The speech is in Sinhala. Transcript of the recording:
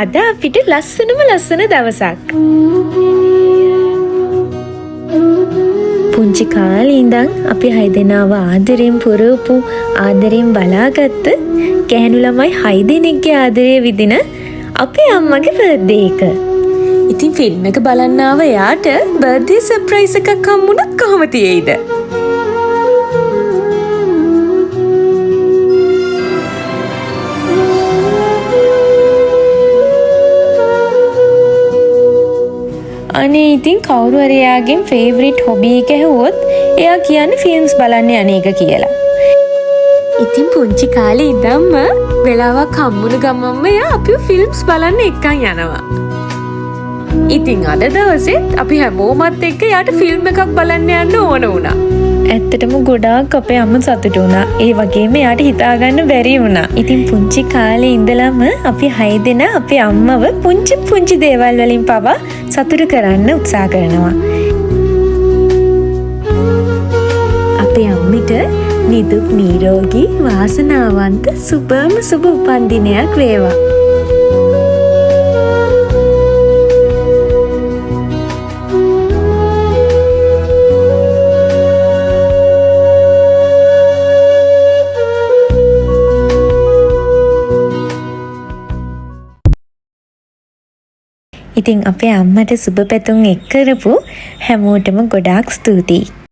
අද අපිට ලස්සනම ලස්සන දවසක්. පුංචි කාලේ ඉඳන් අපි 6 දෙනාව ආදරෙන් පුරවපු ආදරෙන් බලාගත්ත ගැහැණු ළමයි 6 දෙනෙක්ගේ ආදරය විදින අපේ අම්මගේ බර්ත්ඩේ එක. ඉතින් ෆිල්ම් එක බලන්න ආව එයාට බර්ත්ඩේ සර්ප්‍රයිස් එකක් හම්බුනොත් කොහොම තියෙයිද? අනේ ඉතින් කවුරු හරි එයාගෙන් ෆේවරිට් හොබි එක ඇහුවොත් එයා කියන්නේ ෆිල්ම්ස් බලන්න යන එක කියලා. ඉතින් පුංචි කාලේ ඉඳන්ම වෙලාවක් හම්බුන ගමන්ම එයා අපිව ෆිල්ම්ස් බලන්න එක්කන් යනවා. ඉතින් අද දවසෙත් අපි හැමෝමත් එක්ක එයාට ෆිල්ම් එකක් බලන්න යන්න ඕන වුණා. ඇත්තටම ගොඩාක් අපේ අම්ම සතුටු වුණා. ඒ වගේම එයාට හිතාගන්න බැරි වුණා. ඉතින් පුංචි කාලේ ඉඳලම අපි 6 දෙනා අපේ අම්මව පුංචි දේවල් වලින් පවා සතුටු කරන්න උත්සාහ කරනවා. අපේ අම්මිට නිදුක් නිරෝගී වාසනාවන්ත සුබම සුබ උපන්දිනයක් වේවා. ඉතින් අපේ අම්මට සුබ පැතුම් එක් කරපු හැමෝටම ගොඩාක් ස්තුතියි.